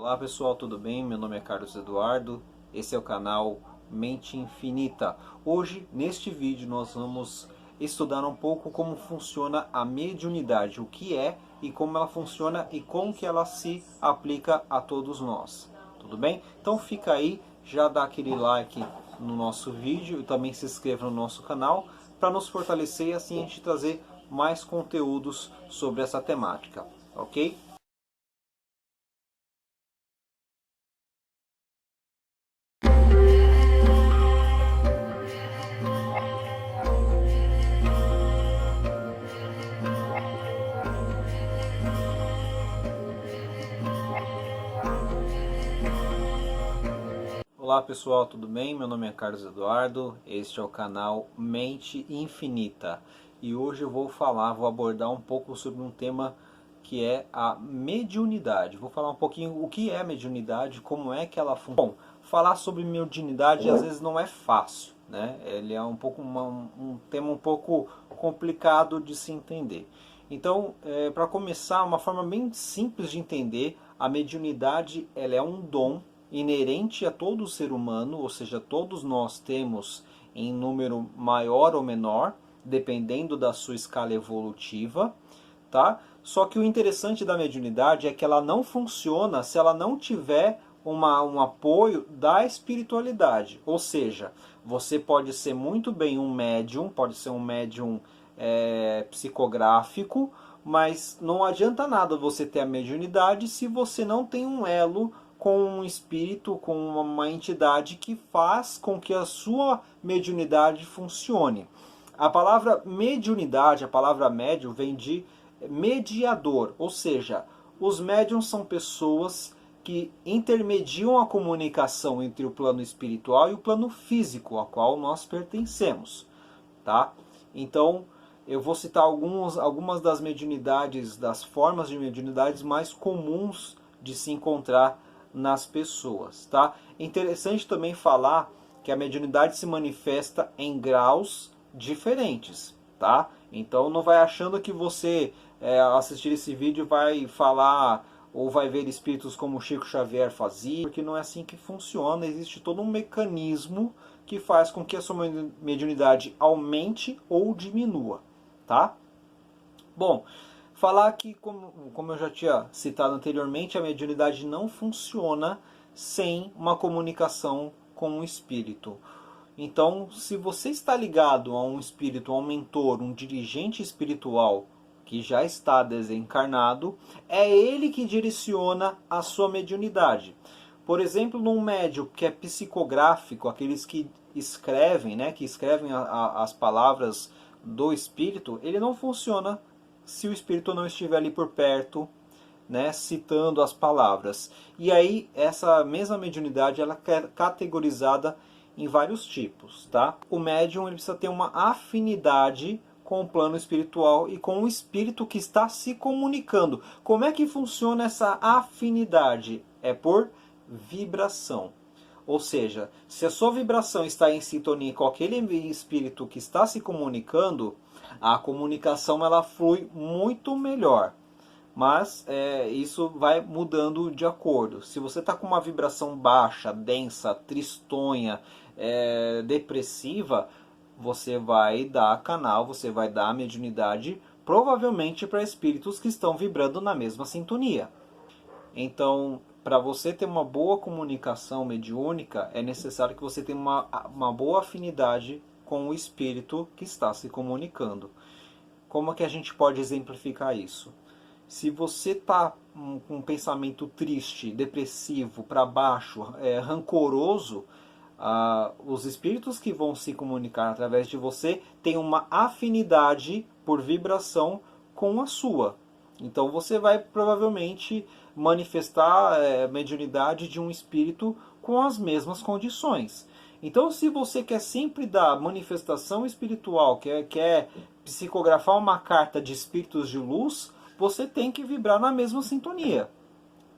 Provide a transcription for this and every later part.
Olá pessoal, tudo bem? Meu nome é Carlos Eduardo, esse é o canal Mente Infinita. Hoje, neste vídeo, nós vamos estudar um pouco como funciona a mediunidade, o que é e como ela funciona e como que ela se aplica a todos nós. Tudo bem? Então fica aí, já dá aquele like no nosso vídeo e também se inscreva no nosso canal para nos fortalecer e assim a gente trazer mais conteúdos sobre essa temática, ok? Olá pessoal, tudo bem? Meu nome é Carlos Eduardo, este é o canal Mente Infinita e hoje eu vou abordar um pouco sobre um tema que é a mediunidade. Vou falar um pouquinho o que é mediunidade, como é que ela funciona. Bom, falar sobre mediunidade às vezes não é fácil, né? Ele é um tema um pouco complicado de se entender. Então, para começar, uma forma bem simples de entender, a mediunidade ela é um dom inerente a todo ser humano, ou seja, todos nós temos em número maior ou menor, dependendo da sua escala evolutiva, tá? Só que o interessante da mediunidade é que ela não funciona se ela não tiver um apoio da espiritualidade. Ou seja, você pode ser muito bem um médium, pode ser um médium psicográfico, mas não adianta nada você ter a mediunidade se você não tem um elo com um espírito, com uma entidade que faz com que a sua mediunidade funcione. A palavra mediunidade, a palavra médium, vem de mediador, ou seja, os médiums são pessoas que intermediam a comunicação entre o plano espiritual e o plano físico, ao qual nós pertencemos, tá? Então, eu vou citar algumas das mediunidades, das formas de mediunidades mais comuns de se encontrar nas pessoas, tá? É interessante também falar que a mediunidade se manifesta em graus diferentes, tá? Então não vai achando que você assistir esse vídeo vai falar ou vai ver espíritos como Chico Xavier fazia, porque não é assim que funciona. Existe todo um mecanismo que faz com que a sua mediunidade aumente ou diminua, tá? Bom, falar que, como eu já tinha citado anteriormente, a mediunidade não funciona sem uma comunicação com o espírito. Então, se você está ligado a um espírito, a um mentor, um dirigente espiritual que já está desencarnado, é ele que direciona a sua mediunidade. Por exemplo, num médium que é psicográfico, aqueles que escrevem, né, que escrevem as palavras do espírito, ele não funciona se o espírito não estiver ali por perto, né, citando as palavras. E aí essa mesma mediunidade ela é categorizada em vários tipos, tá? O médium ele precisa ter uma afinidade com o plano espiritual e com o espírito que está se comunicando. Como é que funciona essa afinidade? É por vibração. Ou seja, se a sua vibração está em sintonia com aquele espírito que está se comunicando, a comunicação ela flui muito melhor. Mas isso vai mudando de acordo. Se você está com uma vibração baixa, densa, tristonha, depressiva, você vai dar canal, você vai dar mediunidade provavelmente para espíritos que estão vibrando na mesma sintonia. Então, para você ter uma boa comunicação mediúnica, é necessário que você tenha uma boa afinidade com o espírito que está se comunicando. Como é que a gente pode exemplificar isso? Se você está com um pensamento triste, depressivo, para baixo, rancoroso, os espíritos que vão se comunicar através de você têm uma afinidade por vibração com a sua. Então você vai provavelmente manifestar a mediunidade de um espírito com as mesmas condições. Então, se você quer sempre dar manifestação espiritual, quer psicografar uma carta de espíritos de luz, você tem que vibrar na mesma sintonia.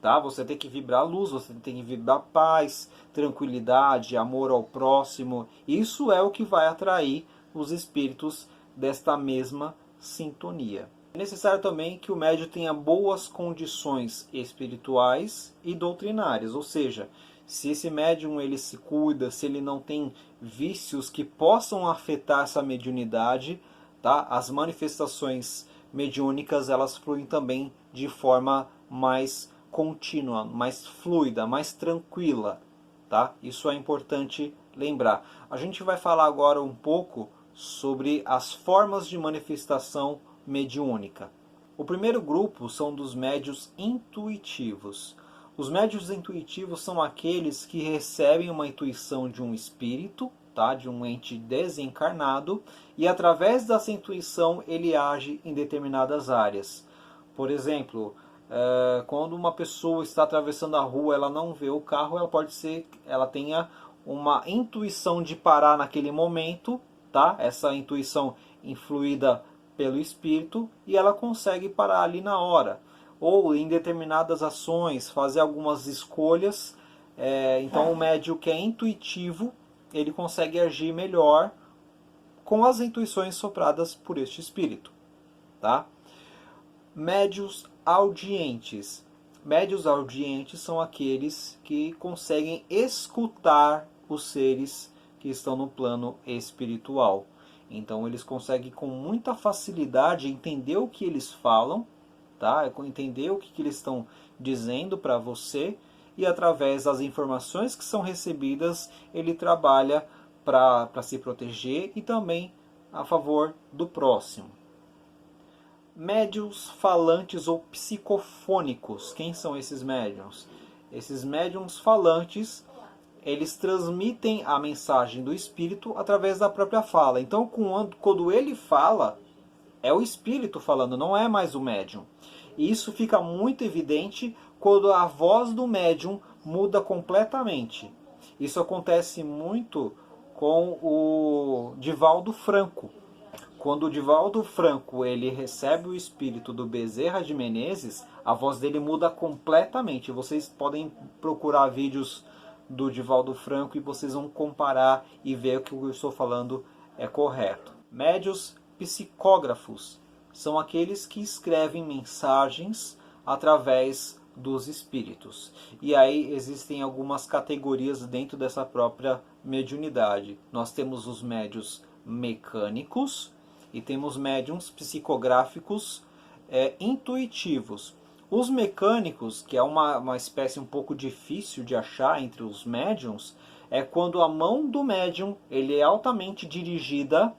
Tá? Você tem que vibrar luz, você tem que vibrar paz, tranquilidade, amor ao próximo. Isso é o que vai atrair os espíritos desta mesma sintonia. É necessário também que o médium tenha boas condições espirituais e doutrinárias, ou seja, se esse médium ele se cuida, se ele não tem vícios que possam afetar essa mediunidade, tá? As manifestações mediúnicas elas fluem também de forma mais contínua, mais fluida, mais tranquila, tá? Isso é importante lembrar. A gente vai falar agora um pouco sobre as formas de manifestação mediúnica. O primeiro grupo são dos médios intuitivos. Os médios intuitivos são aqueles que recebem uma intuição de um espírito, tá? De um ente desencarnado, e através dessa intuição ele age em determinadas áreas. Por exemplo, quando uma pessoa está atravessando a rua, ela não vê o carro, ela pode ser, ela tenha uma intuição de parar naquele momento, tá? Essa intuição influída pelo espírito, e ela consegue parar ali na hora. Ou em determinadas ações, fazer algumas escolhas. Então o médium que é intuitivo, ele consegue agir melhor com as intuições sopradas por este espírito, tá? Médios audientes. Médios audientes são aqueles que conseguem escutar os seres que estão no plano espiritual. Então eles conseguem com muita facilidade entender o que eles falam, tá? Entender o que eles estão dizendo para você, e através das informações que são recebidas, ele trabalha para se proteger e também a favor do próximo. Médiuns falantes ou psicofônicos. Quem são esses médiuns? Esses médiuns falantes, eles transmitem a mensagem do espírito através da própria fala. Então, quando ele fala, é o espírito falando, não é mais o médium. E isso fica muito evidente quando a voz do médium muda completamente. Isso acontece muito com o Divaldo Franco. Quando o Divaldo Franco ele recebe o espírito do Bezerra de Menezes, a voz dele muda completamente. Vocês podem procurar vídeos do Divaldo Franco e vocês vão comparar e ver que o que eu estou falando é correto. Médios psicógrafos são aqueles que escrevem mensagens através dos espíritos. E aí existem algumas categorias dentro dessa própria mediunidade. Nós temos os médios mecânicos e temos médiums psicográficos intuitivos. Os mecânicos, que é uma espécie um pouco difícil de achar entre os médiums, é quando a mão do médium ele é altamente dirigida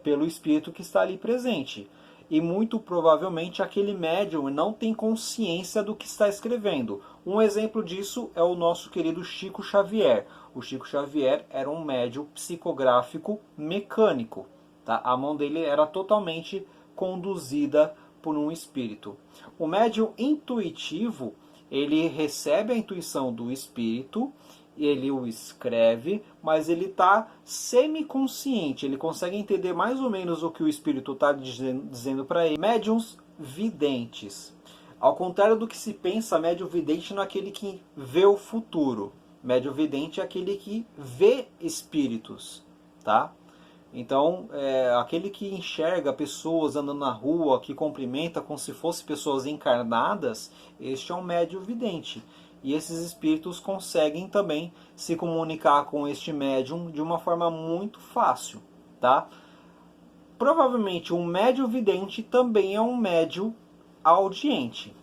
pelo espírito que está ali presente. E muito provavelmente aquele médium não tem consciência do que está escrevendo. Um exemplo disso é o nosso querido Chico Xavier. O Chico Xavier era um médium psicográfico mecânico. Tá? A mão dele era totalmente conduzida por um espírito. O médium intuitivo, ele recebe a intuição do espírito, ele o escreve, mas ele está semiconsciente, ele consegue entender mais ou menos o que o espírito está dizendo para ele. Médiuns videntes. Ao contrário do que se pensa, médium vidente não é aquele que vê o futuro. Médium vidente é aquele que vê espíritos, tá? Então, aquele que enxerga pessoas andando na rua, que cumprimenta como se fossem pessoas encarnadas, este é um médium vidente. E esses espíritos conseguem também se comunicar com este médium de uma forma muito fácil, tá? Provavelmente um médium vidente também é um médium audiente,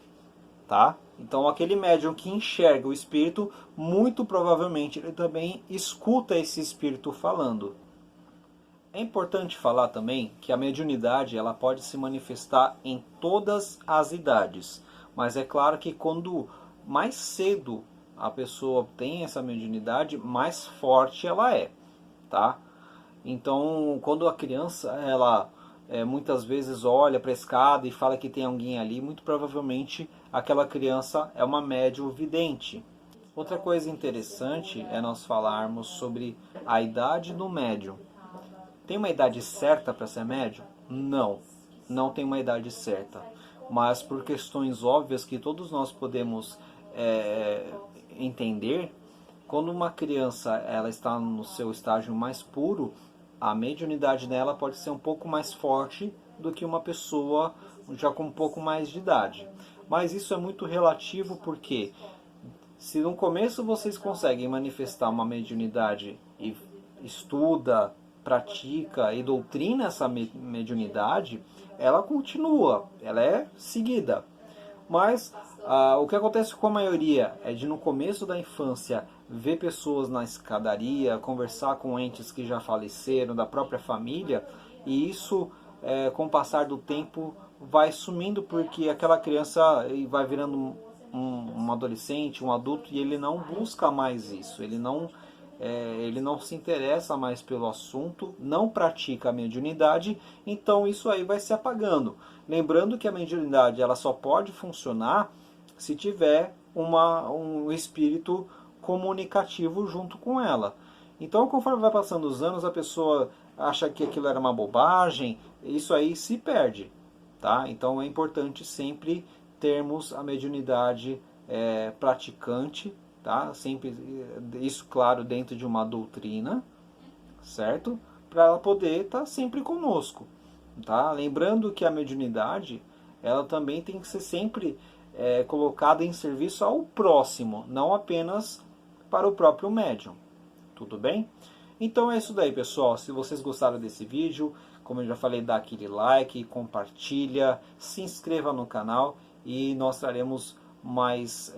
tá? Então aquele médium que enxerga o espírito, muito provavelmente ele também escuta esse espírito falando. É importante falar também que a mediunidade ela pode se manifestar em todas as idades, mas é claro que quando mais cedo a pessoa tem essa mediunidade, mais forte ela é, tá? Então, quando a criança ela muitas vezes olha para a escada e fala que tem alguém ali, muito provavelmente aquela criança é uma médium vidente. Outra coisa interessante é nós falarmos sobre a idade do médium. Tem uma idade certa para ser médium? Não, não tem uma idade certa. Mas por questões óbvias que todos nós podemos entender, quando uma criança ela está no seu estágio mais puro, a mediunidade dela pode ser um pouco mais forte do que uma pessoa já com um pouco mais de idade. Mas isso é muito relativo, porque se no começo vocês conseguem manifestar uma mediunidade e estuda, pratica e doutrina essa mediunidade, ela continua, ela é seguida. Mas o que acontece com a maioria é de no começo da infância ver pessoas na escadaria, conversar com entes que já faleceram, da própria família, e isso, com o passar do tempo, vai sumindo, porque aquela criança vai virando um adolescente, um adulto, e ele não busca mais isso, ele não se interessa mais pelo assunto, não pratica a mediunidade, então isso aí vai se apagando. Lembrando que a mediunidade ela só pode funcionar se tiver um espírito comunicativo junto com ela. Então, conforme vai passando os anos, a pessoa acha que aquilo era uma bobagem, isso aí se perde. Tá? Então, é importante sempre termos a mediunidade praticante, tá? Sempre isso, claro, dentro de uma doutrina, certo? Para ela poder estar sempre conosco, tá? Lembrando que a mediunidade ela também tem que ser sempre colocada em serviço ao próximo, não apenas para o próprio médium. Tudo bem? Então é isso daí, pessoal. Se vocês gostaram desse vídeo, como eu já falei, dá aquele like, compartilha, se inscreva no canal e nós traremos mais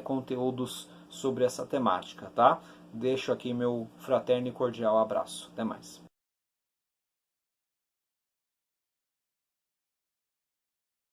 conteúdos sobre essa temática, tá? Deixo aqui meu fraterno e cordial abraço. Até mais.